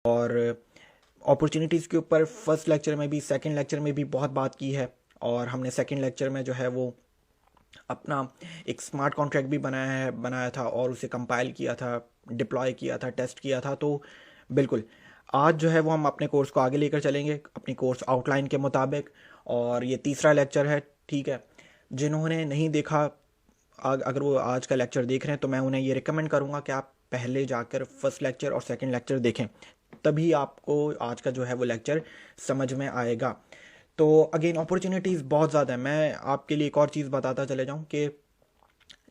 और अपॉर्चुनिटीज़ के ऊपर फर्स्ट लेक्चर में भी सेकंड लेक्चर में भी बहुत बात की है। और हमने सेकंड लेक्चर में जो है वो अपना एक स्मार्ट कॉन्ट्रैक्ट भी बनाया था और उसे कंपाइल किया था, डिप्लॉय किया था, टेस्ट किया था। तो बिल्कुल आज जो है वो हम अपने कोर्स को आगे लेकर चलेंगे अपनी कोर्स आउटलाइन के मुताबिक। और ये तीसरा लेक्चर है, ठीक है। जिन्होंने नहीं देखा, अगर वो आज का लेक्चर देख रहे हैं तो मैं उन्हें ये रिकमेंड करूँगा कि आप पहले जाकर फर्स्ट लेक्चर और सेकंड लेक्चर देखें, तभी आपको आज का जो है वो लेक्चर समझ में आएगा। तो अगेन अपॉर्चुनिटीज़ बहुत ज़्यादा है। मैं आपके लिए एक और चीज़ बताता चले जाऊँ कि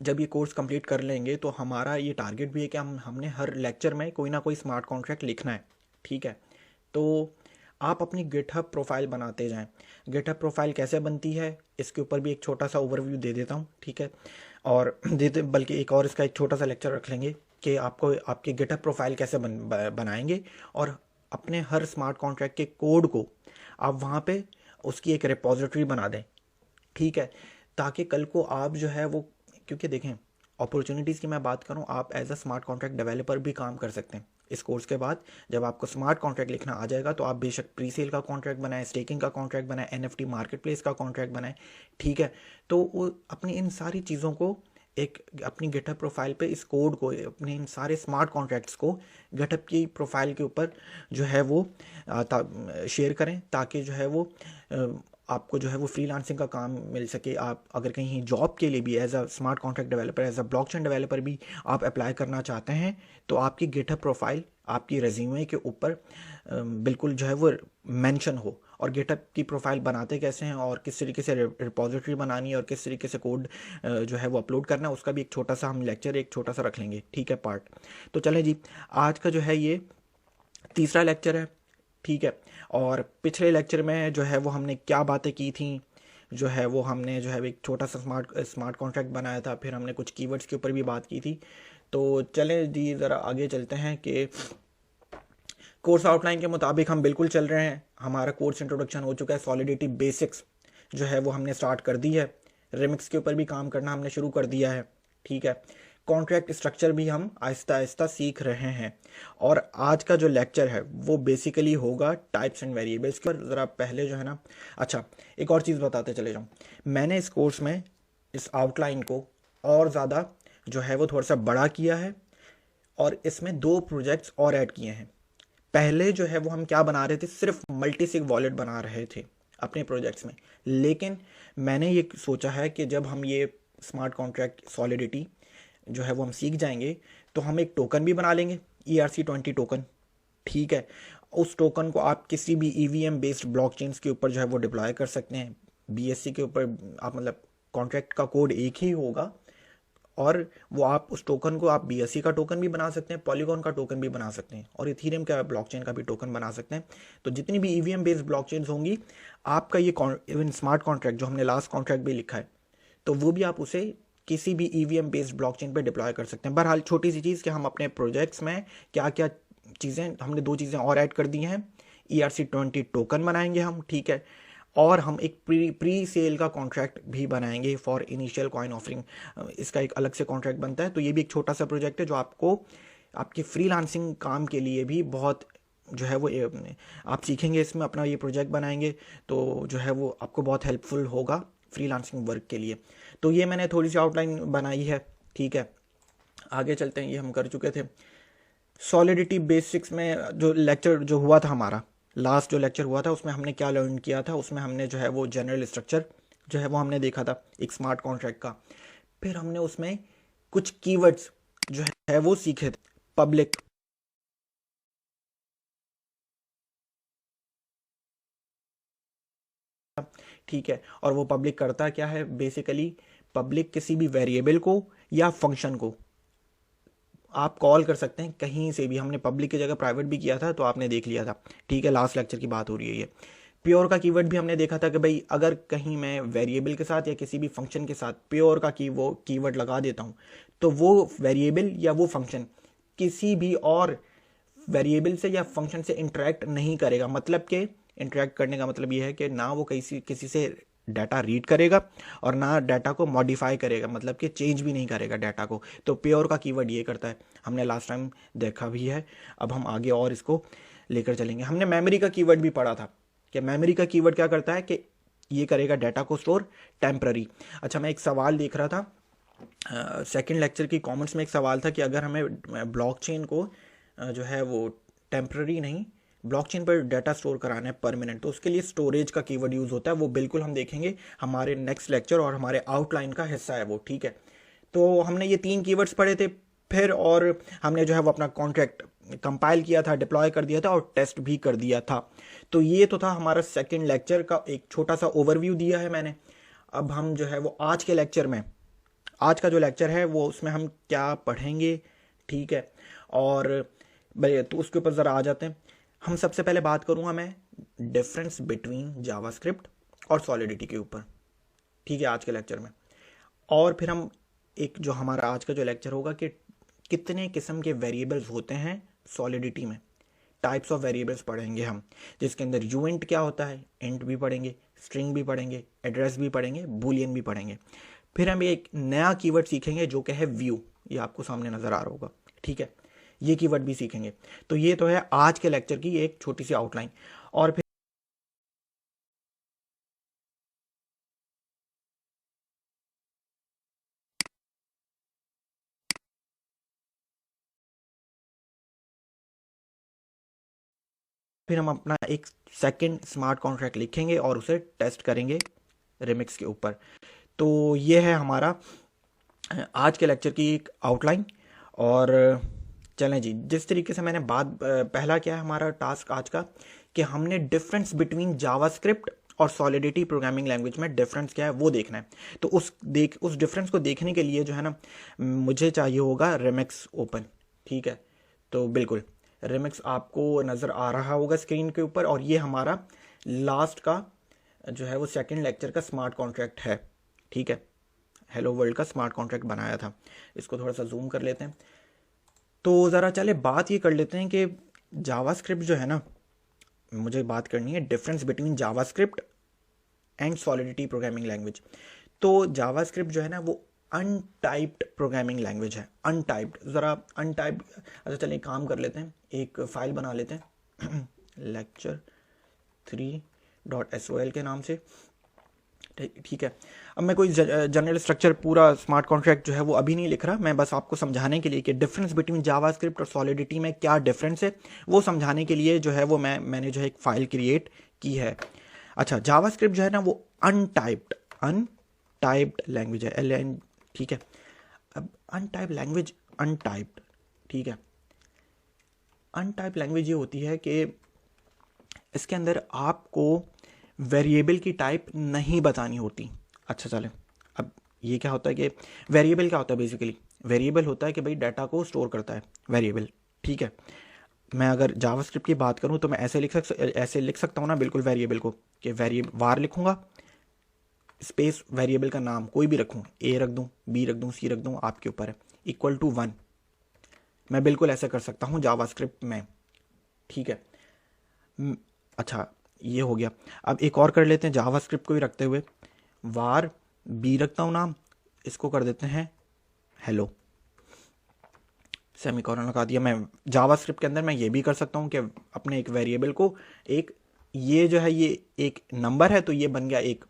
जब ये कोर्स कंप्लीट कर लेंगे तो हमारा ये टारगेट भी है कि हमने हर लेक्चर में कोई ना कोई स्मार्ट कॉन्ट्रैक्ट लिखना है, ठीक है। तो आप अपनी गिटहब प्रोफाइल बनाते जाएं। गिटहब प्रोफाइल कैसे बनती है इसके ऊपर भी एक छोटा सा ओवरव्यू दे देता हूँ, ठीक है। और देते बल्कि एक और इसका एक छोटा सा लेक्चर रख लेंगे कि आपको आपकी गिटहब प्रोफाइल कैसे बनाएंगे और अपने हर स्मार्ट कॉन्ट्रैक्ट के कोड को आप वहाँ पे उसकी एक रिपोजिटरी बना दें, ठीक है। ताकि कल को आप जो है वो, क्योंकि देखें अपॉर्चुनिटीज़ की मैं बात करूं, आप as a smart contract developer भी काम कर सकते हैं इस कोर्स के बाद। जब आपको स्मार्ट कॉन्ट्रैक्ट लिखना आ जाएगा तो आप बेशक प्री सेल का कॉन्ट्रैक्ट बनाएं, स्टेकिंग का कॉन्ट्रैक्ट बनाएं, एनएफटी मार्केट प्लेस का कॉन्ट्रैक्ट बनाएं, ठीक है। तो वो अपनी इन सारी चीज़ों को एक अपनी गिटहब प्रोफाइल पे इस कोड को, अपने इन सारे स्मार्ट कॉन्ट्रैक्ट्स को गिटहब की प्रोफाइल के ऊपर जो है वो शेयर करें, ताकि जो है वो आपको जो है वो फ्रीलांसिंग का काम मिल सके। आप अगर कहीं जॉब के लिए भी as a smart contract developer, as a blockchain developer भी आप अप्लाई करना चाहते हैं तो आपकी गिटहब प्रोफाइल आपकी रेज्यूमे के ऊपर बिल्कुल जो है वो मेंशन हो। और गिटहब की प्रोफाइल बनाते कैसे हैं और किस तरीके से रिपोजिटरी बनानी है और किस तरीके से कोड जो है वो अपलोड करना है, उसका भी एक छोटा सा हम लेक्चर एक छोटा सा रख लेंगे, ठीक है, पार्ट। तो चलें जी, आज का जो है ये तीसरा लेक्चर है, ठीक है। और पिछले लेक्चर में जो है वो हमने क्या बातें की थी, जो है वो हमने जो है एक छोटा सा स्मार्ट कॉन्ट्रैक्ट बनाया था, फिर हमने कुछ कीवर्ड्स के ऊपर भी बात की थी। तो चलें जी ज़रा आगे चलते हैं कि कोर्स आउटलाइन के मुताबिक हम बिल्कुल चल रहे हैं। हमारा कोर्स इंट्रोडक्शन हो चुका है, सॉलिडिटी बेसिक्स जो है वो हमने स्टार्ट कर दी है, रिमिक्स के ऊपर भी काम करना हमने शुरू कर दिया है, ठीक है। कॉन्ट्रैक्ट स्ट्रक्चर भी हम आहिस्ता आहिस्ता सीख रहे हैं। और आज का जो लेक्चर है वो बेसिकली होगा टाइप्स एंड वेरिएबल्स के ऊपर। ज़रा पहले जो है ना, अच्छा एक और चीज़ बताते चले जाऊँ, मैंने इस कोर्स में इस आउटलाइन को और ज़्यादा जो है वो थोड़ा सा बड़ा किया है और इसमें 2 प्रोजेक्ट्स और ऐड किए हैं। पहले जो है वो हम क्या बना रहे थे, सिर्फ मल्टीसिग वॉलेट बना रहे थे अपने प्रोजेक्ट्स में। लेकिन मैंने ये सोचा है कि जब हम ये स्मार्ट कॉन्ट्रैक्ट सॉलिडिटी जो है वो हम सीख जाएंगे तो हम एक टोकन भी बना लेंगे, ERC20 टोकन, ठीक है। उस टोकन को आप किसी भी EVM बेस्ड ब्लॉकचेन्स के ऊपर जो है वो डिप्लॉय कर सकते हैं। BSC के ऊपर आप मतलब कॉन्ट्रैक्ट का कोड एक ही होगा और वो आप उस टोकन को आप BSC का टोकन भी बना सकते हैं, पॉलीगॉन का टोकन भी बना सकते हैं और इथीरियम का ब्लॉकचेन का भी टोकन बना सकते हैं। तो जितनी भी EVM बेस्ड ब्लॉकचेन्स होंगी, आपका ये इवन स्मार्ट कॉन्ट्रैक्ट जो हमने लास्ट कॉन्ट्रैक्ट भी लिखा है, तो वो भी आप उसे किसी भी EVM बेस्ड ब्लॉकचेन पे डिप्लॉय कर सकते हैं। बहरहाल छोटी सी चीज़ कि हम अपने प्रोजेक्ट्स में क्या क्या चीज़ें, हमने 2 चीज़ें और ऐड कर दी हैं। ERC20 टोकन बनाएंगे हम, ठीक है। और हम एक प्री सेल का कॉन्ट्रैक्ट भी बनाएंगे फॉर इनिशियल कॉइन ऑफरिंग। इसका एक अलग से कॉन्ट्रैक्ट बनता है। तो ये भी एक छोटा सा प्रोजेक्ट है जो आपको आपके फ्रीलांसिंग काम के लिए भी बहुत जो है वो आप सीखेंगे, इसमें अपना ये प्रोजेक्ट बनाएंगे तो जो है वो आपको बहुत हेल्पफुल होगा फ्रीलांसिंग वर्क के लिए। तो ये मैंने थोड़ी सी आउटलाइन बनाई है, ठीक है। आगे चलते हैं, ये हम कर चुके थे। सॉलिडिटी बेसिक्स में जो लेक्चर जो हुआ था हमारा, लास्ट जो लेक्चर हुआ था उसमें हमने क्या लर्न किया था, उसमें हमने जो है वो जनरल स्ट्रक्चर जो है वो हमने देखा था एक स्मार्ट कॉन्ट्रैक्ट का। फिर हमने उसमें कुछ कीवर्ड्स जो है वो सीखे थे। पब्लिक, ठीक है। और वो पब्लिक करता क्या है, बेसिकली पब्लिक किसी भी वेरिएबल को या फंक्शन को आप कॉल कर सकते हैं कहीं से भी। हमने पब्लिक की जगह प्राइवेट भी किया था तो आपने देख लिया था, ठीक है। लास्ट लेक्चर की बात हो रही है ये। प्योर का कीवर्ड भी हमने देखा था कि भाई अगर कहीं मैं वेरिएबल के साथ या किसी भी फंक्शन के साथ प्योर का वो कीवर्ड लगा देता हूँ तो वो वेरिएबल या वो फंक्शन किसी भी और वेरिएबल से या फंक्शन से इंटरेक्ट नहीं करेगा। मतलब कि इंटरेक्ट करने का मतलब ये है कि ना वो किसी से डाटा रीड करेगा और ना डाटा को मॉडिफाई करेगा, मतलब कि चेंज भी नहीं करेगा डाटा को। तो प्योर का कीवर्ड ये करता है, हमने लास्ट टाइम देखा भी है। अब हम आगे और इसको लेकर चलेंगे। हमने मेमोरी का कीवर्ड भी पढ़ा था कि मेमोरी का कीवर्ड क्या करता है कि ये करेगा डाटा को स्टोर टेम्पररी। अच्छा, मैं एक सवाल देख रहा था सेकंड लेक्चर की कमेंट्स में, एक सवाल था कि अगर हमें ब्लॉकचेन को जो है वो टेम्पररी नहीं, ब्लॉकचेन पर डाटा स्टोर कराना है परमानेंट, तो उसके लिए स्टोरेज का कीवर्ड यूज़ होता है। वो बिल्कुल हम देखेंगे हमारे नेक्स्ट लेक्चर और हमारे आउटलाइन का हिस्सा है वो, ठीक है। तो हमने ये 3 कीवर्ड्स पढ़े थे फिर, और हमने जो है वो अपना कॉन्ट्रैक्ट कंपाइल किया था, डिप्लॉय कर दिया था और टेस्ट भी कर दिया था। तो ये तो था हमारा सेकंड लेक्चर का एक छोटा सा ओवरव्यू दिया है मैंने। अब हम जो है वो आज के लेक्चर में, आज का जो लेक्चर है वो उसमें हम क्या पढ़ेंगे, ठीक है। और भाई तो उसके ऊपर ज़रा आ जाते हैं। हम सबसे पहले बात करूँगा मैं डिफरेंस बिटवीन जावास्क्रिप्ट और सॉलिडिटी के ऊपर, ठीक है, आज के लेक्चर में। और फिर हम एक जो हमारा आज का जो लेक्चर होगा कि कितने किस्म के वेरिएबल्स होते हैं सॉलिडिटी में, टाइप्स ऑफ वेरिएबल्स पढ़ेंगे हम, जिसके अंदर यूइंट क्या होता है, इंट भी पढ़ेंगे, स्ट्रिंग भी पढ़ेंगे, एड्रेस भी पढ़ेंगे, बूलियन भी पढ़ेंगे। फिर हम एक नया कीवर्ड सीखेंगे जो कि है व्यू, ये आपको सामने नज़र आ रहा होगा, ठीक है, ये कीवर्ड भी सीखेंगे। तो ये तो है आज के लेक्चर की एक छोटी सी आउटलाइन। और फिर हम अपना एक सेकंड स्मार्ट कॉन्ट्रैक्ट लिखेंगे और उसे टेस्ट करेंगे रिमिक्स के ऊपर। तो ये है हमारा आज के लेक्चर की एक आउटलाइन। और चलें जी, जिस तरीके से मैंने बात, पहला क्या है हमारा टास्क आज का कि हमने डिफरेंस बिटवीन जावास्क्रिप्ट और सॉलिडिटी प्रोग्रामिंग लैंग्वेज में डिफरेंस क्या है वो देखना है। तो उस डिफरेंस को देखने के लिए जो है ना, मुझे चाहिए होगा रिमिक्स ओपन, ठीक है। तो बिल्कुल रिमिक्स आपको नज़र आ रहा होगा स्क्रीन के ऊपर, और ये हमारा लास्ट का जो है वो सेकंड लेक्चर का स्मार्ट कॉन्ट्रैक्ट है, ठीक है। हेलो वर्ल्ड का स्मार्ट कॉन्ट्रैक्ट बनाया था। इसको थोड़ा सा जूम कर लेते हैं। तो ज़रा चले बात ये कर लेते हैं कि जावास्क्रिप्ट जो है ना, मुझे बात करनी है difference between JavaScript and solidity programming language. तो जावास्क्रिप्ट जो है ना वो अनटाइप्ड प्रोग्रामिंग लैंग्वेज है, अनटाइप्ड। ज़रा अनटाइप्ड, अच्छा चलिए काम कर लेते हैं, एक फ़ाइल बना लेते हैं lecture3.sol के नाम से, ठीक है। अब मैं कोई जनरल स्ट्रक्चर पूरा स्मार्ट कॉन्ट्रैक्ट जो है वो अभी नहीं लिख रहा, मैं बस आपको समझाने के लिए कि डिफरेंस बिटवीन जावास्क्रिप्ट और सॉलिडिटी में क्या डिफरेंस है वो समझाने के लिए जो है वो मैंने जो है एक फ़ाइल क्रिएट की है। अच्छा, जावास्क्रिप्ट जो है ना वो अनटाइप्ड लैंग्वेज है, LN, ठीक है। अब अनटाइप्ड लैंग्वेज, अनटाइप्ड, ठीक है। अनटाइप्ड लैंग्वेज ये होती है कि इसके अंदर आपको वेरिएबल की टाइप नहीं बतानी होती। अच्छा चले, अब ये क्या होता है कि वेरिएबल क्या होता है, बेसिकली वेरिएबल होता है कि भाई डाटा को स्टोर करता है वेरिएबल, ठीक है। मैं अगर जावास्क्रिप्ट की बात करूं तो मैं ऐसे लिख सकता हूं ना बिल्कुल वेरिएबल को, कि वेरिएबल वार लिखूंगा, स्पेस वेरिएबल का नाम कोई भी रखूं, A रख दूं, B रख दूं, C रख दूं, आपके ऊपर है, इक्वल टू 1। मैं बिल्कुल ऐसा कर सकता हूं जावास्क्रिप्ट में, ठीक है। अच्छा, ये हो गया। अब एक और कर लेते हैं जावास्क्रिप्ट को ही रखते हुए, वार B रखता हूं नाम, इसको कर देते हैं हेलो, सेमीकोलन लगा दिया। मैं जावास्क्रिप्ट के अंदर मैं ये भी कर सकता हूँ कि अपने एक वेरिएबल को, एक ये जो है ये एक नंबर है तो ये बन गया एक,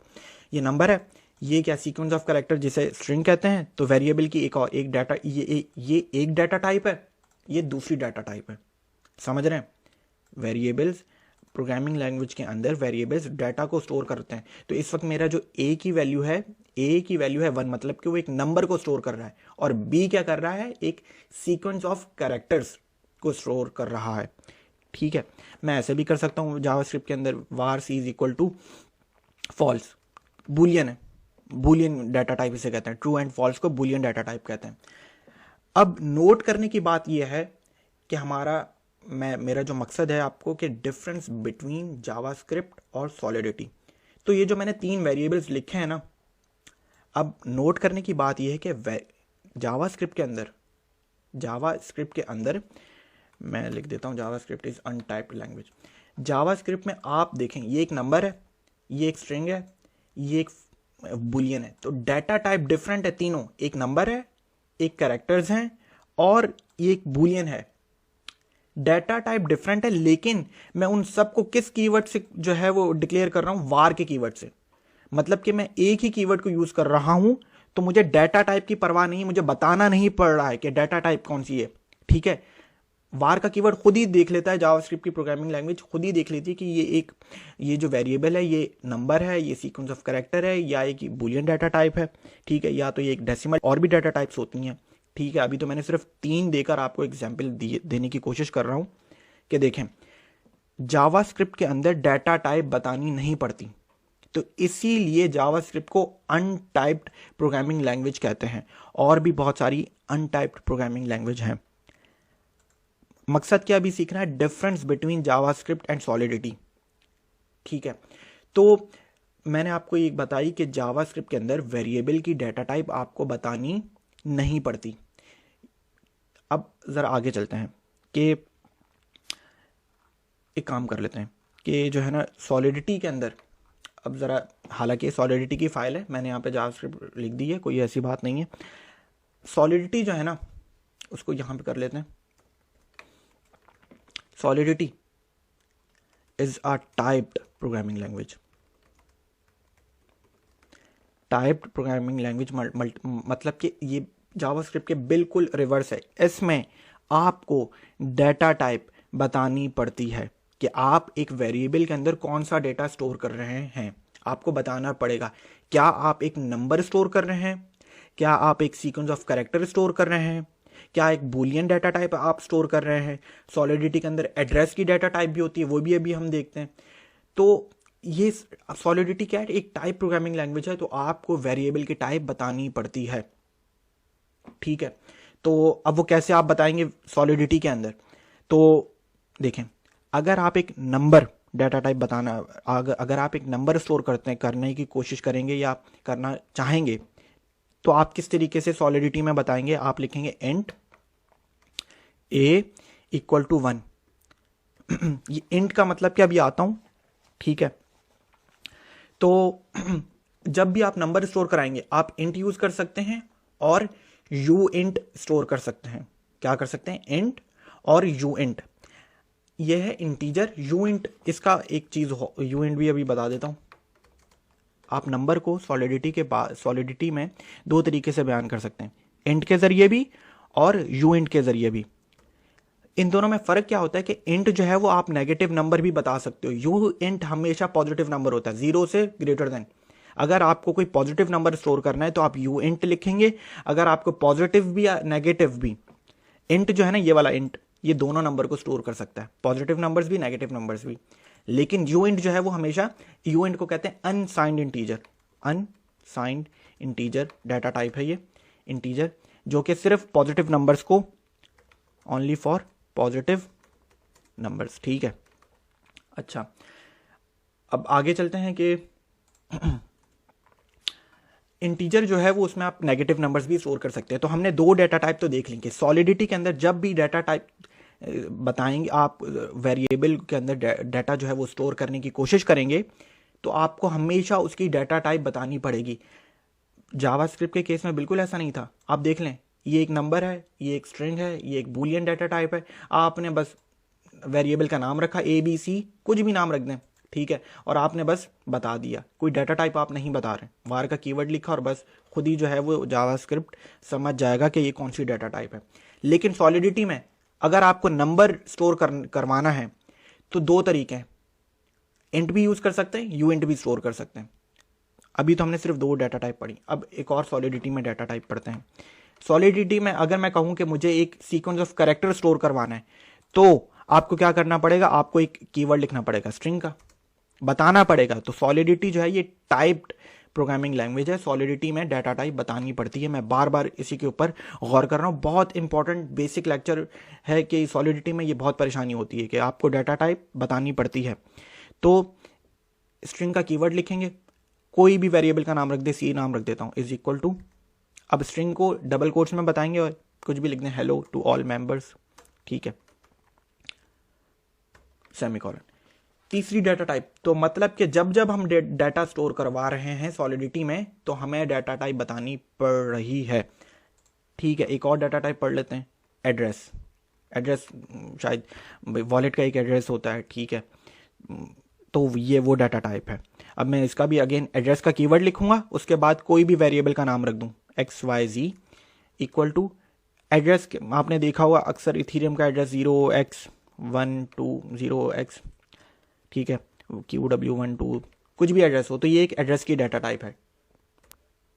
ये नंबर है, ये क्या सीक्वेंस ऑफ कैरेक्टर जिसे स्ट्रिंग कहते हैं, तो वेरिएबल की एक और एक डाटा, ये एक डाटा टाइप है, ये दूसरी डाटा टाइप है, समझ रहे हैं। वेरिएबल्स प्रोग्रामिंग लैंग्वेज के अंदर वेरिएबल्स डाटा को स्टोर करते हैं। तो इस वक्त मेरा जो ए की वैल्यू है 1, मतलब कि वो एक नंबर को स्टोर कर रहा है, और बी क्या कर रहा है, एक सीक्वेंस ऑफ कैरेक्टर्स को स्टोर कर रहा है, ठीक है। मैं ऐसे भी कर सकता हूँ जावास्क्रिप्ट के अंदर, var c is equal to false, boolean है, बूलियन डाटा टाइप इसे कहते हैं, ट्रू एंड फॉल्स को बूलियन डाटा टाइप कहते हैं। अब नोट करने की बात यह है कि मेरा जो मकसद है आपको कि डिफरेंस बिटवीन जावास्क्रिप्ट और सॉलिडिटी, तो ये जो मैंने 3 वेरिएबल्स लिखे हैं ना, अब नोट करने की बात यह है कि जावास्क्रिप्ट के अंदर मैं लिख देता हूँ JavaScript is untyped language. JavaScript में आप देखें ये एक नंबर है, ये एक स्ट्रिंग है, ये एक बुलियन है, तो डाटा टाइप डिफरेंट है तीनों, एक नंबर है, एक कैरेक्टर्स हैं, और ये एक बुलियन है। डाटा टाइप डिफरेंट है, लेकिन मैं उन सबको किस कीवर्ड से जो है वो डिक्लेयर कर रहा हूं, वार के कीवर्ड से। मतलब कि मैं एक ही कीवर्ड को यूज कर रहा हूं, तो मुझे डाटा टाइप की परवाह नहीं, मुझे बताना नहीं पड़ रहा है कि डाटा टाइप कौन सी है। ठीक है, वार का कीवर्ड खुद ही देख लेता है, जावास्क्रिप्ट की प्रोग्रामिंग लैंग्वेज खुद ही देख लेती है कि ये जो वेरिएबल है ये नंबर है, ये सीक्वेंस ऑफ कैरेक्टर है, या एक बुलियन डाटा टाइप है। ठीक है, या तो ये एक डेसिमल, और भी डाटा टाइप्स होती हैं। ठीक है, अभी तो मैंने सिर्फ 3 देकर आपको एग्जाम्पल देने की कोशिश कर रहा हूं कि देखें, जावास्क्रिप्ट के अंदर डाटा टाइप बतानी नहीं पड़ती, तो इसीलिए जावास्क्रिप्ट को अनटाइप्ड प्रोग्रामिंग लैंग्वेज कहते हैं। और भी बहुत सारी अनटाइप्ड प्रोग्रामिंग लैंग्वेज हैं। मकसद क्या अभी सीखना है, difference between JavaScript and solidity. ठीक है, तो मैंने आपको एक बताई कि जावास्क्रिप्ट के अंदर वेरिएबल की डाटा टाइप आपको बतानी नहीं पड़ती। अब जरा आगे चलते हैं कि एक काम कर लेते हैं कि जो है ना सॉलिडिटी के अंदर, अब ज़रा, हालांकि सॉलिडिटी की फाइल है, मैंने यहाँ पे जावास्क्रिप्ट लिख दी है, कोई ऐसी बात नहीं है। सॉलिडिटी जो है ना उसको यहाँ पे कर लेते हैं। Solidity is a typed programming language. Typed programming language मतलब कि ये जावास्क्रिप्ट के बिल्कुल रिवर्स है। इसमें आपको डाटा टाइप बतानी पड़ती है कि आप एक वेरिएबल के अंदर कौन सा डेटा स्टोर कर रहे हैं, आपको बताना पड़ेगा। क्या आप एक नंबर स्टोर कर रहे हैं, क्या आप एक सीक्वेंस ऑफ कैरेक्टर स्टोर कर रहे हैं, क्या एक बुलियन डाटा टाइप आप स्टोर कर रहे हैं। सॉलिडिटी के अंदर एड्रेस की डाटा टाइप भी होती है, वो भी अभी हम देखते हैं। तो ये सॉलिडिटी क्या है, एक टाइप प्रोग्रामिंग लैंग्वेज है, तो आपको वेरिएबल की टाइप बतानी पड़ती है। ठीक है, तो अब वो कैसे आप बताएंगे सॉलिडिटी के अंदर, तो देखें, अगर आप एक नंबर डाटा टाइप बताना, अगर आप एक नंबर स्टोर करने की कोशिश करेंगे या करना चाहेंगे, तो आप किस तरीके से सॉलिडिटी में बताएंगे, आप लिखेंगे इंट a इक्वल टू 1। ये इंट का मतलब क्या, अभी आता हूं। ठीक है, तो जब भी आप नंबर स्टोर कराएंगे आप इंट यूज कर सकते हैं और यू इंट स्टोर कर सकते हैं। क्या कर सकते हैं, इंट और यू इंट। यह है इंटीजर, यू इंट इसका एक चीज हो, यू इंट भी अभी बता देता हूं। आप नंबर को सॉलिडिटी में 2 तरीके से बयान कर सकते हैं, इंट के जरिए भी और यू इंट के जरिए भी। इन दोनों में फर्क क्या होता है कि इंट जो है वो आप नेगेटिव नंबर भी बता सकते हो, यू इंट हमेशा पॉजिटिव नंबर होता है, 0 से ग्रेटर देन। अगर आपको कोई पॉजिटिव नंबर स्टोर करना है तो आप यू इंट लिखेंगे। अगर आपको पॉजिटिव भी या नेगेटिव भी, इंट जो है ना ये वाला इंट, ये दोनों नंबर को स्टोर कर सकता है, पॉजिटिव नंबर्स भी नेगेटिव नंबर्स भी। लेकिन यू इंट जो है वो हमेशा, यू इंट को कहते हैं unsigned integer. Unsigned integer data type है ये इंटीजर, जो कि सिर्फ पॉजिटिव नंबर्स को, ओनली फॉर पॉजिटिव नंबर्स। ठीक है, अच्छा अब आगे चलते हैं कि इंटीजर जो है वो उसमें आप नेगेटिव नंबर्स भी स्टोर कर सकते हैं। तो हमने 2 डाटा टाइप तो देख लेंगे। सॉलिडिटी के अंदर जब भी डाटा टाइप बताएंगे, आप वेरिएबल के अंदर डाटा जो है वो स्टोर करने की कोशिश करेंगे, तो आपको हमेशा उसकी डाटा टाइप बतानी पड़ेगी। जावास्क्रिप्ट के केस में बिल्कुल ऐसा नहीं था। आप देख लें, ये एक नंबर है, ये एक स्ट्रिंग है, ये एक बूलियन डाटा टाइप है। आपने बस वेरिएबल का नाम रखा, ABC, कुछ भी नाम रख दें, ठीक है, और आपने बस बता दिया, कोई डाटा टाइप आप नहीं बता रहे, वार का कीवर्ड लिखा और बस खुद ही जो है वो जावास्क्रिप्ट समझ जाएगा कि ये कौन सी डाटा टाइप है। लेकिन सॉलिडिटी में अगर आपको नंबर स्टोर करवाना है तो 2 तरीके हैं, इंट भी यूज कर सकते हैं, यू इंट भी स्टोर कर सकते हैं। अभी तो हमने सिर्फ 2 डाटा टाइप पढ़ी, अब एक और सॉलिडिटी में डाटा टाइप पढ़ते हैं। सॉलिडिटी में अगर मैं कहूं कि मुझे एक सीक्वेंस ऑफ कैरेक्टर स्टोर करवाना है, तो आपको क्या करना पड़ेगा, आपको एक कीवर्ड लिखना पड़ेगा, स्ट्रिंग का बताना पड़ेगा। तो सॉलिडिटी जो है ये टाइप्ड प्रोग्रामिंग लैंग्वेज है, सॉलिडिटी में डाटा टाइप बतानी पड़ती है। मैं बार बार इसी के ऊपर गौर कर रहा हूँ, बहुत इंपॉर्टेंट बेसिक लेक्चर है कि सॉलिडिटी में ये बहुत परेशानी होती है कि आपको डाटा टाइप बतानी पड़ती है। तो स्ट्रिंग का कीवर्ड लिखेंगे, कोई भी वेरिएबल का नाम रख दे, सी नाम रख देता हूं, इज इक्वल टू, अब स्ट्रिंग को डबल कोट्स में बताएंगे और कुछ भी लिख दें, हेलो टू ऑल मेंबर्स, ठीक है, सेमीकोलन। तीसरी डाटा टाइप, तो मतलब कि जब जब हम डाटा स्टोर करवा रहे हैं सॉलिडिटी में तो हमें डाटा टाइप बतानी पड़ रही है। ठीक है, एक और डाटा टाइप पढ़ लेते हैं, एड्रेस। एड्रेस शायद वॉलेट का एक एड्रेस होता है, ठीक है। तो ये वो डाटा टाइप है। अब मैं इसका भी अगेन एड्रेस का कीवर्ड लिखूंगा, उसके बाद कोई भी वेरिएबल का नाम रख दूं, XYZ इक्वल टू एड्रेस। आपने देखा होगा अक्सर इथीरियम का एड्रेस 0x120x, ठीक है, QW12 कुछ भी एड्रेस हो, तो ये एक एड्रेस की डाटा टाइप है,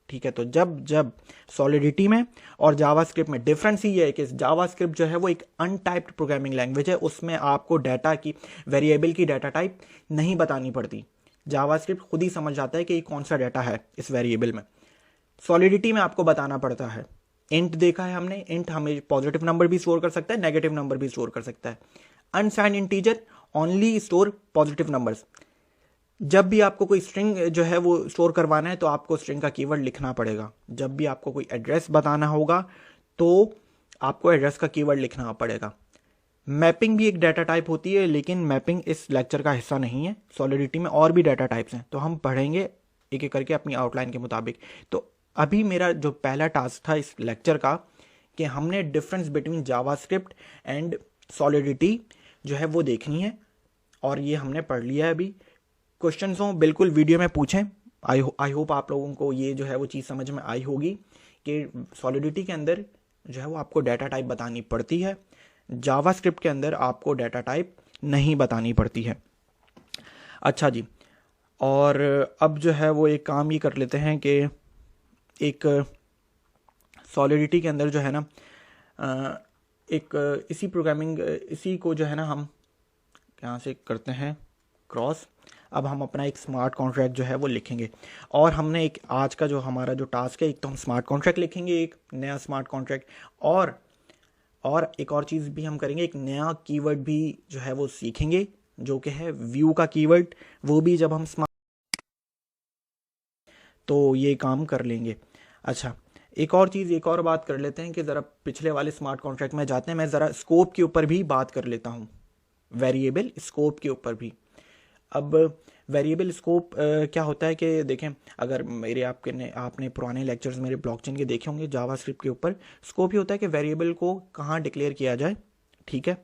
ठीक है। तो जब जब सॉलिडिटी में और जावास्क्रिप्ट में डिफरेंस ही ये है कि जावास्क्रिप्ट जो है वो एक अनटाइप्ड प्रोग्रामिंग लैंग्वेज है, उसमें आपको डाटा की वेरिएबल की डाटा टाइप नहीं बतानी पड़ती। जावास्क्रिप्ट खुद ही समझ जाता है कि कौन सा डाटा है इस वेरिएबल में। सॉलिडिटी में आपको बताना पड़ता है। इंट देखा है हमने, इंट हमें पॉजिटिव नंबर भी स्टोर कर सकता है, नेगेटिव नंबर भी स्टोर कर सकता है। Unsigned integer only store positive numbers. जब भी आपको कोई स्ट्रिंग जो है वो स्टोर करवाना है तो आपको स्ट्रिंग का कीवर्ड लिखना पड़ेगा। जब भी आपको कोई एड्रेस बताना होगा तो आपको एड्रेस का कीवर्ड लिखना पड़ेगा। मैपिंग भी एक डाटा टाइप होती है, लेकिन मैपिंग इस लेक्चर का हिस्सा नहीं है। सॉलिडिटी में और भी डाटा टाइप्स हैं, तो हम पढ़ेंगे एक एक करके अपनी आउटलाइन के मुताबिक। तो अभी मेरा जो पहला टास्क था इस लेक्चर का कि हमने difference between JavaScript and solidity जो है वो देखनी है, और ये हमने पढ़ लिया है। अभी क्वेश्चंस हो बिल्कुल वीडियो में पूछें। आई होप आप लोगों को ये जो है वो चीज़ समझ में आई होगी कि सॉलिडिटी के अंदर जो है वो आपको डाटा टाइप बतानी पड़ती है, जावास्क्रिप्ट के अंदर आपको डाटा टाइप नहीं बतानी पड़ती है। अच्छा जी, और अब जो है वो एक काम ये कर लेते हैं कि एक सॉलिडिटी के अंदर जो है ना एक इसी को जो है ना हम यहाँ से करते हैं क्रॉस। अब हम अपना एक स्मार्ट कॉन्ट्रैक्ट जो है वो लिखेंगे, और हमने एक आज का जो हमारा जो टास्क है, एक तो हम स्मार्ट कॉन्ट्रैक्ट लिखेंगे, एक नया स्मार्ट कॉन्ट्रैक्ट, और एक और चीज़ भी हम करेंगे, एक नया कीवर्ड भी जो है वो सीखेंगे जो कि है व्यू का कीवर्ड। वो भी जब हम तो ये काम कर लेंगे। अच्छा, एक और बात कर लेते हैं कि ज़रा पिछले वाले स्मार्ट कॉन्ट्रैक्ट में जाते हैं। मैं ज़रा स्कोप के ऊपर भी बात कर लेता हूँ, वेरिएबल स्कोप के ऊपर भी। अब वेरिएबल स्कोप क्या होता है कि देखें, अगर आपने पुराने लेक्चर्स मेरे ब्लॉकचेन के देखे होंगे जावास्क्रिप्ट के ऊपर, स्कोप ही होता है कि वेरिएबल को कहाँ डिक्लेयर किया जाए, ठीक है।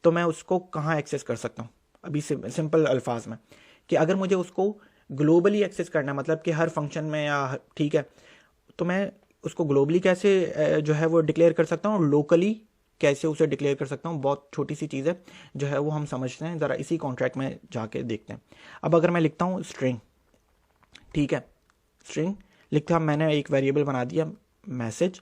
तो मैं उसको कहाँ एक्सेस कर सकता हूँ, अभी सिंपल अल्फाज में, कि अगर मुझे उसको ग्लोबली एक्सेस करना है, मतलब कि हर फंक्शन में या, ठीक है, तो मैं उसको ग्लोबली कैसे जो है वो डिक्लेयर कर सकता हूँ, लोकली कैसे उसे डिक्लेयर कर सकता हूँ। बहुत छोटी सी चीज़ है जो है वो हम समझते हैं, ज़रा इसी कॉन्ट्रैक्ट में जाके देखते हैं। अब अगर मैं लिखता हूँ स्ट्रिंग, ठीक है, स्ट्रिंग लिखता, मैंने एक वेरिएबल बना दिया मैसेज।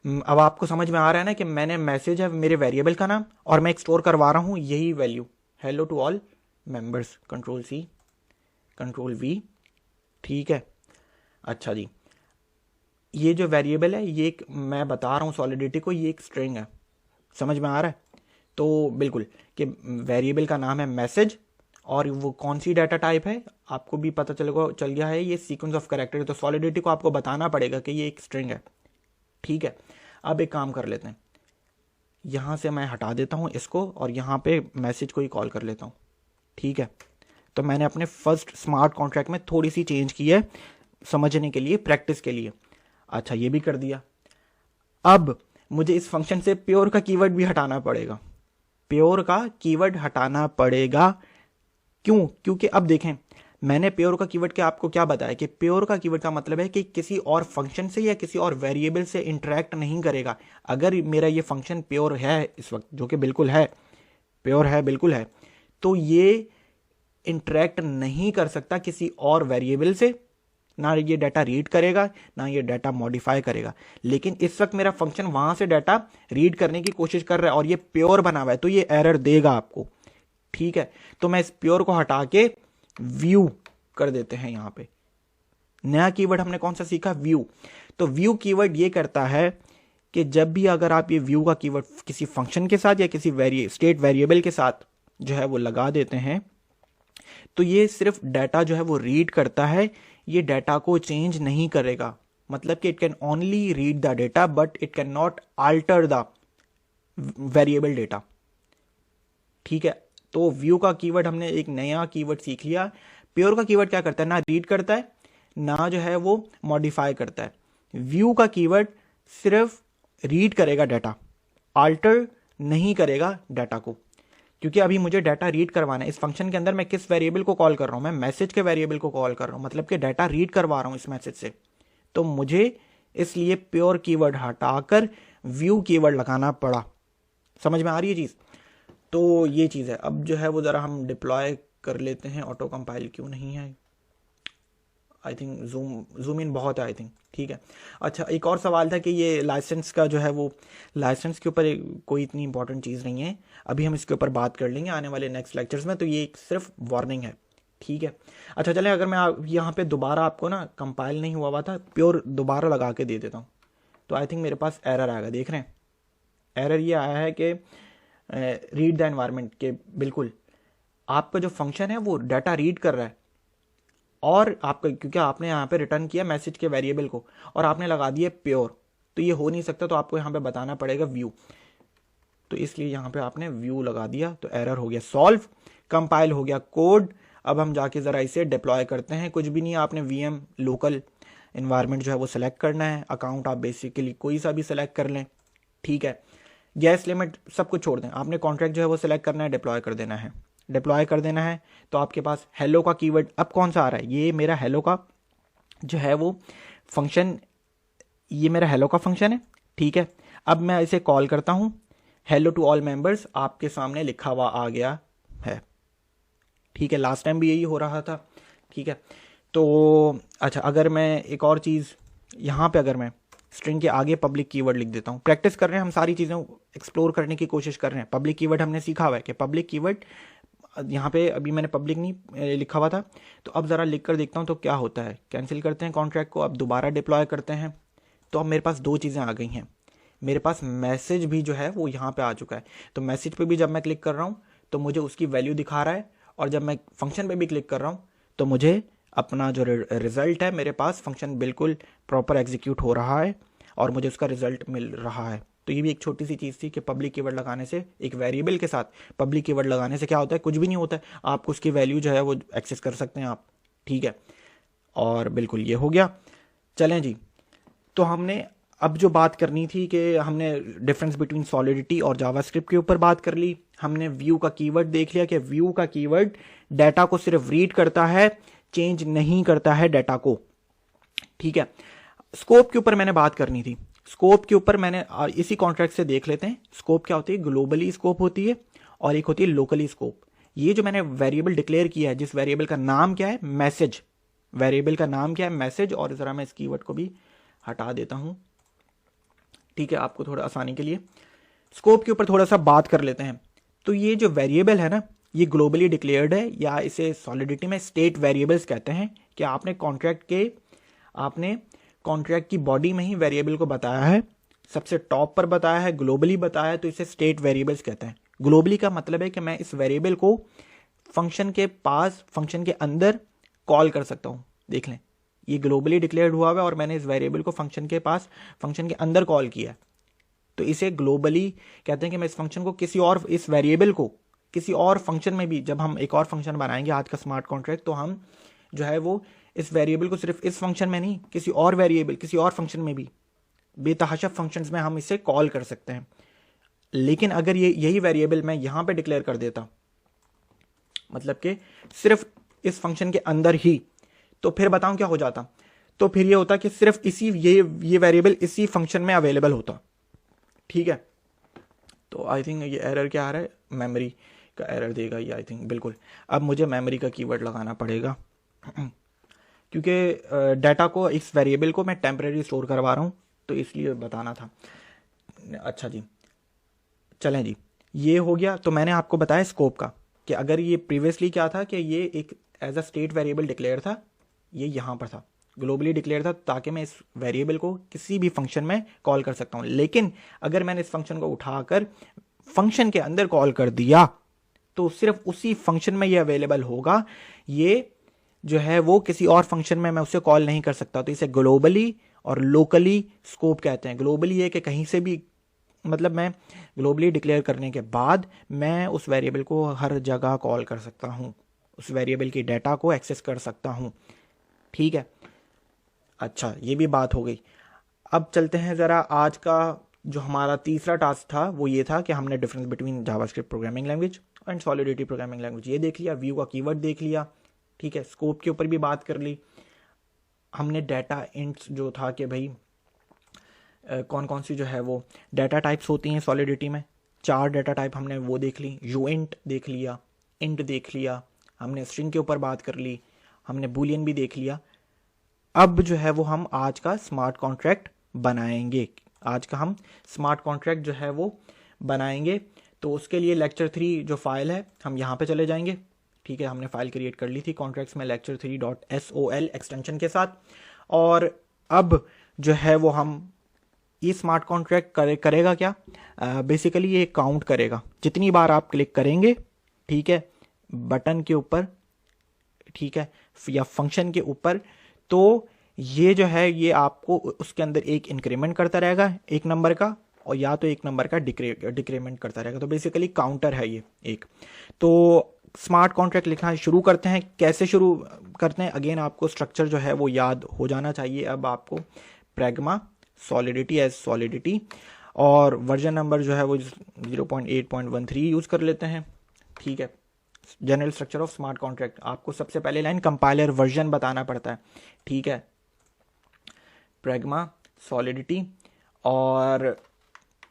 अब आपको समझ में आ रहा है ना कि मैंने मैसेज है मेरे वेरिएबल का नाम, और मैं एक्सप्लोर करवा रहा हूँ यही value, hello to all members, control C control V, ठीक है। अच्छा जी, ये जो वेरिएबल है ये एक, मैं बता रहा हूँ सॉलिडिटी को, ये एक स्ट्रिंग है, समझ में आ रहा है। तो बिल्कुल कि वेरिएबल का नाम है मैसेज, और वो कौन सी डाटा टाइप है आपको भी पता चल गया है, ये सीक्वेंस ऑफ कैरेक्टर। तो सॉलिडिटी को आपको बताना पड़ेगा कि ये एक स्ट्रिंग है, ठीक है। अब एक काम कर लेते हैं, यहाँ से मैं हटा देता हूँ इसको, और यहाँ पे मैसेज को ही कॉल कर लेता हूँ, ठीक है। तो मैंने अपने फर्स्ट स्मार्ट कॉन्ट्रैक्ट में थोड़ी सी चेंज की है समझने के लिए, प्रैक्टिस के लिए। अच्छा, ये भी कर दिया। अब मुझे इस फंक्शन से प्योर का कीवर्ड भी हटाना पड़ेगा, प्योर का कीवर्ड हटाना पड़ेगा। क्यों? क्योंकि अब देखें, मैंने प्योर का कीवर्ड के आपको क्या बताया कि प्योर का कीवर्ड का मतलब है कि किसी और फंक्शन से या किसी और वेरिएबल से इंटरेक्ट नहीं करेगा। अगर मेरा ये फंक्शन प्योर है इस वक्त, जो कि बिल्कुल है, प्योर है, बिल्कुल है, तो ये इंटरेक्ट नहीं कर सकता किसी और वेरिएबल से, ना ये डाटा रीड करेगा ना ये डाटा मॉडिफाई करेगा। लेकिन इस वक्त मेरा फंक्शन वहां से डाटा रीड करने की कोशिश कर रहा है और ये प्योर बना हुआ है, तो ये एरर देगा आपको, ठीक है। तो मैं इस प्योर को हटा के व्यू कर देते हैं। यहां पे नया कीवर्ड हमने कौन सा सीखा, व्यू। तो व्यू कीवर्ड ये करता है कि जब भी अगर आप ये व्यू का कीवर्ड किसी फंक्शन के साथ या किसी स्टेट वेरिएबल के साथ जो है वो लगा देते हैं, तो ये सिर्फ डाटा जो है वो रीड करता है, ये डाटा को चेंज नहीं करेगा। मतलब कि it can only read the data but it can not alter the variable data, ठीक है। तो व्यू का कीवर्ड हमने एक नया कीवर्ड सीख लिया। प्योर का कीवर्ड क्या करता है, ना रीड करता है ना जो है वो मॉडिफाई करता है। व्यू का कीवर्ड सिर्फ रीड करेगा डाटा, आल्टर नहीं करेगा डाटा को, क्योंकि अभी मुझे डाटा रीड करवाना है। इस फंक्शन के अंदर मैं किस वेरिएबल को कॉल कर रहा हूं, मैं मैसेज के वेरिएबल को कॉल कर रहा हूं, मतलब कि डाटा रीड करवा रहा हूं इस मैसेज से। तो मुझे इसलिए प्योर कीवर्ड हटाकर व्यू कीवर्ड लगाना पड़ा। समझ में आ रही है चीज? तो ये चीज है। अब जो है वो जरा हम डिप्लॉय कर लेते हैं। ऑटो कंपाइल क्यों नहीं है? आई थिंक जूम इन बहुत है आई थिंक। ठीक है। अच्छा, एक और सवाल था कि ये लाइसेंस का जो है वो, लाइसेंस के ऊपर कोई इतनी इंपॉर्टेंट चीज़ नहीं है, अभी हम इसके ऊपर बात कर लेंगे आने वाले नेक्स्ट लेक्चर्स में। तो ये एक सिर्फ वार्निंग है। ठीक है। अच्छा चले, अगर मैं यहाँ पे दोबारा आपको ना कंपाइल नहीं हुआ था प्योर दोबारा लगा के दे देता हूँ, तो आई थिंक मेरे पास एरर आएगा। देख रहे हैं, एरर ये आया है कि रीड द एनवायरनमेंट के, बिल्कुल आपका जो फंक्शन है वो डाटा रीड कर रहा है, और आपका, क्योंकि आपने यहाँ पे रिटर्न किया मैसेज के वेरिएबल को और आपने लगा दिया प्योर, तो ये हो नहीं सकता। तो आपको यहाँ पे बताना पड़ेगा व्यू, तो इसलिए यहाँ पे आपने व्यू लगा दिया, तो एरर हो गया सॉल्व, कंपाइल हो गया कोड। अब हम जाके ज़रा इसे डिप्लॉय करते हैं। कुछ भी नहीं है, आपने वीएम लोकल इन्वायरमेंट जो है वो सिलेक्ट करना है। अकाउंट आप बेसिकली कोई सा भी सिलेक्ट कर लें। ठीक है। गैस लिमिट सब कुछ छोड़ दें, आपने कॉन्ट्रैक्ट जो है वो सिलेक्ट करना है, डिप्लॉय कर देना है। डिप्लॉय कर देना है तो आपके पास हेलो का कीवर्ड अब कौन सा आ रहा है? ये मेरा हेलो का जो है वो फंक्शन, ये मेरा हेलो का फंक्शन है। ठीक है। अब मैं इसे कॉल करता हूं, हेलो टू ऑल मेंबर्स आपके सामने लिखा हुआ आ गया है। ठीक है। लास्ट टाइम भी यही हो रहा था। ठीक है। तो अच्छा, अगर मैं एक और चीज़ यहाँ पे, अगर मैं स्ट्रिंग के आगे पब्लिक कीवर्ड लिख देता हूँ, प्रैक्टिस कर रहे हैं हम, सारी चीज़ें एक्सप्लोर करने की कोशिश कर रहे हैं। पब्लिक कीवर्ड हमने सीखा हुआ है कि पब्लिक कीवर्ड, यहाँ पे अभी मैंने पब्लिक नहीं लिखा हुआ था, तो अब ज़रा लिख कर देखता हूँ तो क्या होता है। कैंसिल करते हैं कॉन्ट्रैक्ट को, अब दोबारा डिप्लॉय करते हैं, तो अब मेरे पास दो चीज़ें आ गई हैं। मेरे पास मैसेज भी जो है वो यहाँ पे आ चुका है। तो मैसेज पे भी जब मैं क्लिक कर रहा हूँ तो मुझे उसकी वैल्यू दिखा रहा है, और जब मैं फंक्शन पे भी क्लिक कर रहा हूँ तो मुझे अपना जो रिजल्ट है, मेरे पास फंक्शन बिल्कुल प्रॉपर एग्जीक्यूट हो रहा है और मुझे उसका रिजल्ट मिल रहा है। तो ये भी एक छोटी सी चीज़ थी कि पब्लिक कीवर्ड लगाने से, एक वेरिएबल के साथ पब्लिक कीवर्ड लगाने से क्या होता है? कुछ भी नहीं होता है, आप उसकी वैल्यू जो है वो एक्सेस कर सकते हैं आप। ठीक है। और बिल्कुल ये हो गया। चलें जी, तो हमने अब जो बात करनी थी कि हमने डिफरेंस बिटवीन सॉलिडिटी और जावास्क्रिप्ट के ऊपर बात कर ली। हमने व्यू का कीवर्ड देख लिया कि व्यू का कीवर्ड डाटा को सिर्फ रीड करता है, चेंज नहीं करता है डाटा को। ठीक है। स्कोप के ऊपर मैंने बात करनी थी। स्कोप के ऊपर मैंने इसी कॉन्ट्रैक्ट से देख लेते हैं। स्कोप क्या होती है? ग्लोबली स्कोप होती है और एक होती है लोकली स्कोप। ये जो मैंने वेरिएबल डिक्लेयर किया है, जिस वेरिएबल का नाम क्या है? मैसेज। वेरिएबल का नाम क्या है? मैसेज। और जरा मैं इस कीवर्ड को भी हटा देता हूं, ठीक है, आपको थोड़ा आसानी के लिए। स्कोप के ऊपर थोड़ा सा बात कर लेते हैं। तो ये जो वेरिएबल है ना, ये ग्लोबली डिक्लेयर्ड है, या इसे सॉलिडिटी में स्टेट वेरिएबल्स कहते हैं। कि आपने कॉन्ट्रैक्ट की बॉडी में ही वेरिएबल को बताया है, सबसे टॉप पर बताया है, ग्लोबली बताया है, तो इसे स्टेट वेरिएबल्स कहते हैं। ग्लोबली का मतलब है कि मैं इस वेरिएबल को फंक्शन के पास, फंक्शन के अंदर कॉल कर सकता हूं। देख लें, ये ग्लोबली डिक्लेयर्ड हुआ है और मैंने इस वेरिएबल को फंक्शन के पास, फंक्शन के अंदर कॉल किया, तो इसे ग्लोबली कहते हैं कि मैं इस फंक्शन को किसी और, इस वेरिएबल को किसी और फंक्शन में भी, जब हम एक और फंक्शन बनाएंगे आज का स्मार्ट कॉन्ट्रैक्ट, तो हम जो है वो इस वेरिएबल को सिर्फ इस फंक्शन में नहीं, किसी और वेरिएबल, किसी और फंक्शन में भी, बेतहाशा फंक्शंस में हम इसे कॉल कर सकते हैं। लेकिन अगर ये यही वेरिएबल मैं यहां पे डिक्लेयर कर देता, मतलब कि सिर्फ इस फंक्शन के अंदर ही, तो फिर बताऊं क्या हो जाता? तो फिर ये होता कि सिर्फ इसी ये वेरिएबल इसी फंक्शन में अवेलेबल होता। ठीक है। तो आई थिंक ये एरर क्या आ रहा है? मेमोरी का एरर देगा ये आई थिंक। बिल्कुल, अब मुझे मेमोरी का कीवर्ड लगाना पड़ेगा क्योंकि डाटा को, इस वेरिएबल को मैं टेम्परेरी स्टोर करवा रहा हूँ, तो इसलिए बताना था। अच्छा जी, चलें जी, ये हो गया। तो मैंने आपको बताया स्कोप का, कि अगर ये प्रीवियसली क्या था कि ये एक as a state variable declare था, ये यहाँ पर था, ग्लोबली डिक्लेयर था, ताकि मैं इस वेरिएबल को किसी भी फंक्शन में कॉल कर सकता हूँ। लेकिन अगर मैंने इस फंक्शन को उठाकर फंक्शन के अंदर कॉल कर दिया, तो सिर्फ उसी फंक्शन में ये अवेलेबल होगा। ये जो है वो किसी और फंक्शन में मैं उसे कॉल नहीं कर सकता। तो इसे ग्लोबली और लोकली स्कोप कहते हैं। ग्लोबली ये कि कहीं से भी, मतलब मैं ग्लोबली डिक्लेयर करने के बाद मैं उस वेरिएबल को हर जगह कॉल कर सकता हूँ, उस वेरिएबल की डाटा को एक्सेस कर सकता हूँ। ठीक है। अच्छा, ये भी बात हो गई। अब चलते हैं ज़रा आज का जो हमारा तीसरा टास्क था वो ये था कि हमने difference between JavaScript programming language and solidity programming language ये देख लिया, व्यू का कीवर्ड देख लिया, ठीक है, स्कोप के ऊपर भी बात कर ली हमने। डाटा इंट्स जो था कि भाई कौन कौन सी जो है वो डाटा टाइप्स होती हैं सॉलिडिटी में, 4 डाटा टाइप हमने वो देख ली, यूइंट देख लिया, इंट देख लिया, हमने स्ट्रिंग के ऊपर बात कर ली, हमने बूलियन भी देख लिया। अब जो है वो हम आज का स्मार्ट कॉन्ट्रैक्ट बनाएंगे, आज का हम स्मार्ट कॉन्ट्रैक्ट जो है वो बनाएंगे। तो उसके लिए लेक्चर 3 जो फाइल है हम यहाँ पे चले जाएंगे, ठीक है, हमने फाइल क्रिएट कर ली थी कॉन्ट्रैक्ट्स में lecture3.sol एक्सटेंशन के साथ। और अब जो है वो हम ये स्मार्ट कॉन्ट्रैक्ट करेगा क्या, बेसिकली ये काउंट करेगा जितनी बार आप क्लिक करेंगे, ठीक है, बटन के ऊपर, ठीक है, या फंक्शन के ऊपर, तो ये जो है ये आपको उसके अंदर एक इंक्रीमेंट करता रहेगा एक नंबर का, और या तो एक नंबर का डिक्रीमेंट करता रहेगा। तो बेसिकली काउंटर है ये एक। तो स्मार्ट कॉन्ट्रैक्ट लिखना शुरू करते हैं। कैसे शुरू करते हैं, अगेन आपको स्ट्रक्चर जो है वो याद हो जाना चाहिए। अब आपको प्रैग्मा सॉलिडिटी एज सॉलिडिटी और वर्जन नंबर जो है वो 0.8.13 यूज़ कर लेते हैं, ठीक है। General structure of smart contract, आपको सबसे पहले लाइन कंपाइलर वर्जन बताना पड़ता है, ठीक है, प्रैग्मा सॉलिडिटी, और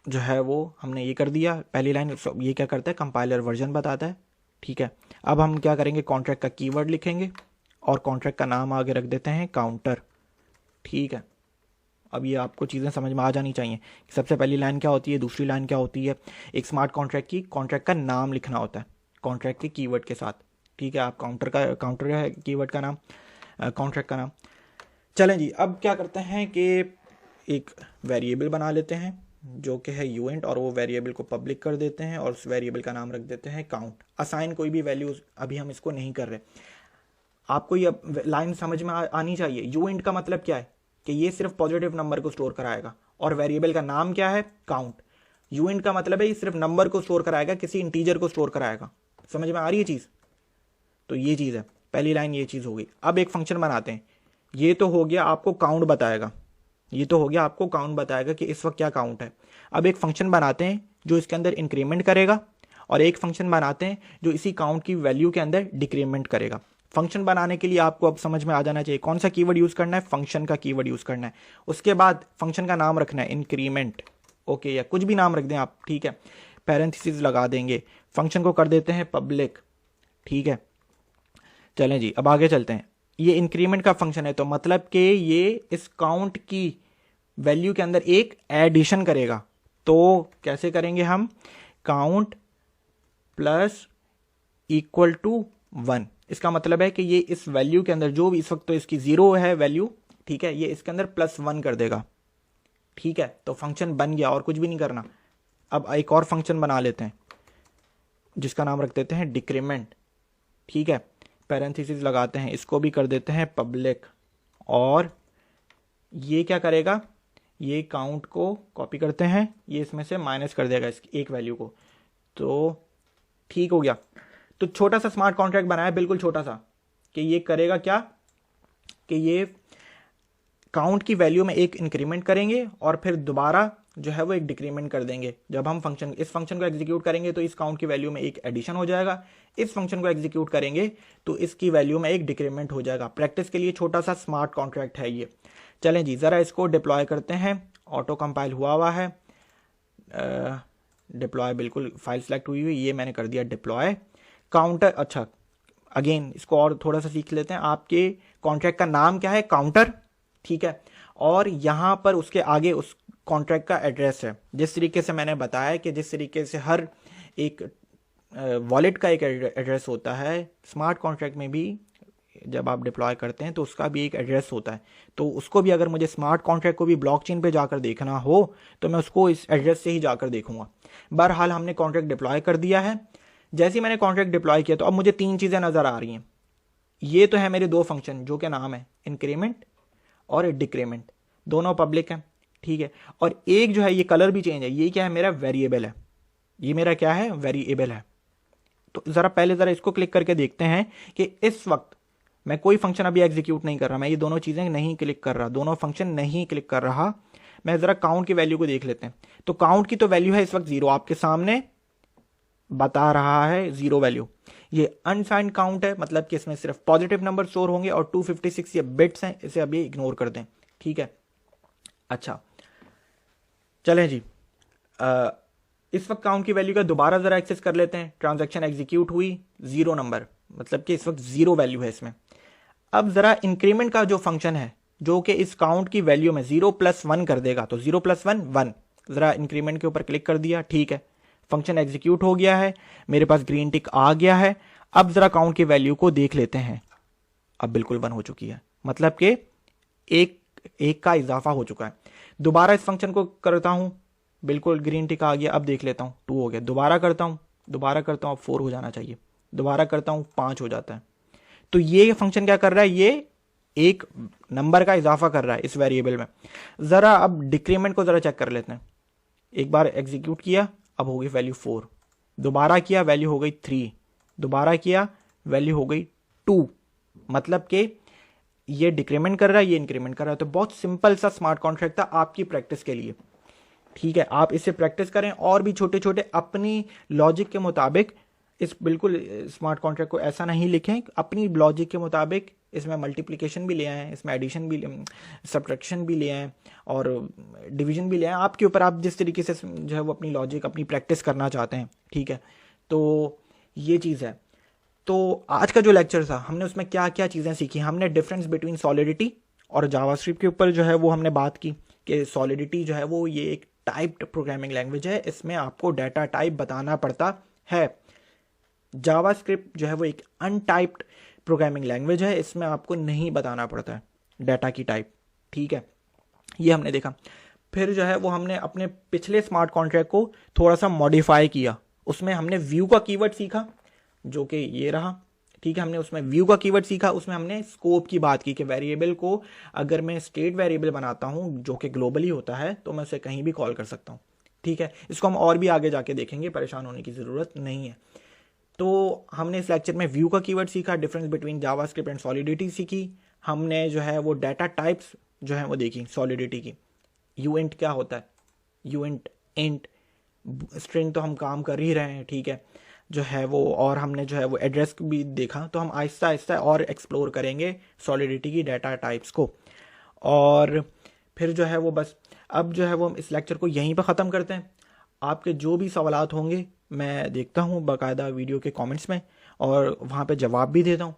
जो है वो हमने ये कर दिया पहली लाइन। ये क्या करता है, कंपाइलर वर्जन बताता है, ठीक है। अब हम क्या करेंगे, कॉन्ट्रैक्ट का कीवर्ड लिखेंगे और कॉन्ट्रैक्ट का नाम आगे रख देते हैं काउंटर, ठीक है। अब ये आपको चीज़ें समझ में आ जानी चाहिए कि सबसे पहली लाइन क्या होती है, दूसरी लाइन क्या होती है। एक स्मार्ट कॉन्ट्रैक्ट की कॉन्ट्रैक्ट का नाम लिखना होता है कॉन्ट्रैक्ट के कीवर्ड के साथ, ठीक है। आप काउंटर है कीवर्ड का नाम, कॉन्ट्रैक्ट का नाम। चलें जी, अब क्या करते हैं कि एक वेरिएबल बना लेते हैं जो कि है यूएंट, और वो वेरिएबल को पब्लिक कर देते हैं और उस वेरिएबल का नाम रख देते हैं काउंट। असाइन कोई भी वैल्यूज अभी हम इसको नहीं कर रहे। आपको ये लाइन समझ में आनी चाहिए। यूएंट का मतलब क्या है कि ये सिर्फ पॉजिटिव नंबर को स्टोर कराएगा, और वेरिएबल का नाम क्या है, काउंट। यूएंट का मतलब है ये सिर्फ नंबर को स्टोर कराएगा, किसी इंटीजर को स्टोर कराएगा। समझ में आ रही है चीज़? तो ये चीज़ है, पहली लाइन ये चीज़ हो गई। अब एक फंक्शन बनाते हैं। ये तो हो गया आपको काउंट बताएगा, ये तो हो गया आपको काउंट बताएगा कि इस वक्त क्या काउंट है। अब एक फंक्शन बनाते हैं जो इसके अंदर इंक्रीमेंट करेगा, और एक फंक्शन बनाते हैं जो इसी काउंट की वैल्यू के अंदर डिक्रीमेंट करेगा। फंक्शन बनाने के लिए आपको अब समझ में आ जाना चाहिए कौन सा कीवर्ड यूज़ करना है, फंक्शन का कीवर्ड यूज़ करना है। उसके बाद फंक्शन का नाम रखना है इंक्रीमेंट, ओके, या कुछ भी नाम रख दें आप, ठीक है, पैरेंथेसिस लगा देंगे। फंक्शन को कर देते हैं पब्लिक, ठीक है। चलें जी, अब आगे चलते हैं। ये इंक्रीमेंट का फंक्शन है, तो मतलब कि ये इस काउंट की वैल्यू के अंदर एक एडिशन करेगा। तो कैसे करेंगे हम, काउंट प्लस इक्वल टू 1। इसका मतलब है कि ये इस वैल्यू के अंदर जो भी इस वक्त तो इसकी 0 है वैल्यू, ठीक है, ये इसके अंदर +1 कर देगा, ठीक है। तो फंक्शन बन गया और कुछ भी नहीं करना। अब एक और फंक्शन बना लेते हैं जिसका नाम रख देते हैं डिक्रीमेंट, ठीक है, पैरेंथेसिस लगाते हैं, इसको भी कर देते हैं पब्लिक, और ये क्या करेगा, ये काउंट को कॉपी करते हैं, ये इसमें से माइनस कर देगा इस एक वैल्यू को। तो ठीक हो गया। तो छोटा सा स्मार्ट कॉन्ट्रैक्ट बनाया, बिल्कुल छोटा सा, कि ये करेगा क्या, कि ये काउंट की वैल्यू में एक इंक्रीमेंट करेंगे और फिर दोबारा जो है वो एक डिक्रीमेंट कर देंगे। जब हम इस फंक्शन को एग्जीक्यूट करेंगे तो इस काउंट की वैल्यू में एक एडिशन हो जाएगा, इस फंक्शन को एग्जीक्यूट करेंगे तो इसकी वैल्यू में एक डिक्रीमेंट हो जाएगा। प्रैक्टिस के लिए छोटा सा स्मार्ट कॉन्ट्रैक्ट है ये। चलें जी, ज़रा इसको डिप्लॉय करते हैं। ऑटो कंपाइल हुआ है, डिप्लॉय बिल्कुल फाइल सेलेक्ट हुई हुई, ये मैंने कर दिया डिप्लॉय काउंटर। अच्छा, अगेन इसको और थोड़ा सा सीख लेते हैं। आपके कॉन्ट्रैक्ट का नाम क्या है, काउंटर, ठीक है, और यहाँ पर उसके आगे उस कॉन्ट्रैक्ट का एड्रेस है। जिस तरीके से मैंने बताया कि जिस तरीके से हर एक वॉलेट का एक एड्रेस होता है, स्मार्ट कॉन्ट्रैक्ट में भी जब आप डिप्लॉय करते हैं तो उसका भी एक एड्रेस होता है। तो उसको भी अगर मुझे स्मार्ट कॉन्ट्रैक्ट को भी ब्लॉकचेन पे जाकर देखना हो तो मैं उसको इस एड्रेस से ही जाकर देखूंगा। बहरहाल हमने कॉन्ट्रैक्ट डिप्लॉय कर दिया है। जैसे ही मैंने कॉन्ट्रैक्ट डिप्लॉय किया तो अब मुझे 3 चीज़ें नज़र आ रही हैं। ये तो है मेरे 2 फंक्शन जो कि नाम है इंक्रीमेंट और डिक्रीमेंट, दोनों पब्लिक हैं, ठीक है। और एक जो है ये कलर भी चेंज है, ये क्या है, मेरा वेरिएबल है, ये मेरा क्या है, वेरिएबल है। तो ज़रा इसको क्लिक करके देखते हैं कि इस वक्त मैं कोई फंक्शन अभी एग्जीक्यूट नहीं कर रहा, मैं ये दोनों चीज़ें नहीं क्लिक कर रहा, दोनों फंक्शन नहीं क्लिक कर रहा। मैं ज़रा काउंट की वैल्यू को देख लेते हैं। तो काउंट की तो वैल्यू है इस वक्त 0, आपके सामने बता रहा है 0 वैल्यू। ये अनसाइंड काउंट है, मतलब कि इसमें सिर्फ पॉजिटिव नंबर स्टोर होंगे और 256 ये बिट्स हैं, इसे अभी इग्नोर कर दें। ठीक है, अच्छा चलें जी, इस वक्त काउंट की वैल्यू का दोबारा जरा एक्सेस कर लेते हैं। ट्रांजैक्शन एग्जीक्यूट हुई, 0 नंबर, मतलब कि इस वक्त 0 वैल्यू है इसमें। अब जरा इंक्रीमेंट का जो फंक्शन है जो कि इस काउंट की वैल्यू में 0 + 1 कर देगा, तो 0 + 1 1, जरा इंक्रीमेंट के ऊपर क्लिक कर दिया। ठीक है, फंक्शन एग्जीक्यूट हो गया है, मेरे पास ग्रीन टिक आ गया है। अब जरा काउंट की वैल्यू को देख लेते हैं, अब बिल्कुल 1 हो चुकी है, मतलब कि एक का इजाफा हो चुका है। दोबारा इस फंक्शन को करता हूं, बिल्कुल ग्रीन टिक आ गया। अब देख लेता हूं 2 हो गया, दोबारा करता हूं अब 4 हो जाना चाहिए, दोबारा करता हूं 5 हो जाता है। तो ये फंक्शन क्या कर रहा है, ये एक नंबर का इजाफा कर रहा है इस वेरिएबल में। जरा अब डिक्रीमेंट को जरा चेक कर लेते हैं। एक बार एग्जीक्यूट किया, अब हो गई वैल्यू 4, दोबारा किया वैल्यू हो गई 3, दोबारा किया वैल्यू हो गई 2, मतलब कि ये डिक्रीमेंट कर रहा है, ये इंक्रीमेंट कर रहा है। तो बहुत सिंपल सा स्मार्ट कॉन्ट्रैक्ट था आपकी प्रैक्टिस के लिए। ठीक है, आप इससे प्रैक्टिस करें और भी छोटे छोटे अपनी लॉजिक के मुताबिक इस बिल्कुल स्मार्ट कॉन्ट्रैक्ट को ऐसा नहीं लिखें, अपनी लॉजिक के मुताबिक इसमें मल्टीप्लिकेशन भी ले आए, इसमें एडिशन भी, सब्ट्रैक्शन भी ले आए और डिवीजन भी ले आए। आपके ऊपर, आप जिस तरीके से जो है वो अपनी लॉजिक अपनी प्रैक्टिस करना चाहते हैं। ठीक है, तो ये चीज़ है। तो आज का जो लेक्चर था हमने उसमें क्या क्या चीज़ें सीखी। हमने डिफरेंस बिटवीन सॉलिडिटी और जावास्क्रिप्ट के ऊपर जो है वो हमने बात की कि सॉलिडिटी जो है वो ये एक टाइप्ड प्रोग्रामिंग लैंग्वेज है, इसमें आपको डाटा टाइप बताना पड़ता है। जावास्क्रिप्ट जो है वो एक अनटाइप्ड प्रोग्रामिंग लैंग्वेज है, इसमें आपको नहीं बताना पड़ता है डाटा की टाइप। ठीक है, ये हमने देखा। फिर जो है वो हमने अपने पिछले स्मार्ट कॉन्ट्रैक्ट को थोड़ा सा मॉडिफाई किया, उसमें हमने व्यू का कीवर्ड सीखा जो कि ये रहा। ठीक है, हमने उसमें व्यू का कीवर्ड सीखा, उसमें हमने स्कोप की बात की कि वेरिएबल को अगर मैं स्टेट वेरिएबल बनाता हूं जो कि ग्लोबली होता है तो मैं उसे कहीं भी कॉल कर सकता हूं। ठीक है, इसको हम और भी आगे जाके देखेंगे, परेशान होने की ज़रूरत नहीं है। तो हमने इस लेक्चर में व्यू का कीवर्ड सीखा, difference between JavaScript and solidity सीखी, हमने जो है वो डाटा टाइप्स जो है वो देखी सॉलिडिटी की। यूइंट क्या होता है, यूइंट, इंट, स्ट्रिंग तो हम काम कर ही रहे हैं। ठीक है, जो है वो, और हमने जो है वो एड्रेस भी देखा। तो हम आहिस्ता आहिस्ता और एक्सप्लोर करेंगे सॉलिडिटी की डाटा टाइप्स को। और फिर जो है वो बस अब जो है वो इस लेक्चर को यहीं पर ख़त्म करते हैं। आपके जो भी सवालात होंगे मैं देखता हूँ बाकायदा वीडियो के कमेंट्स में और वहाँ पे जवाब भी देता हूँ।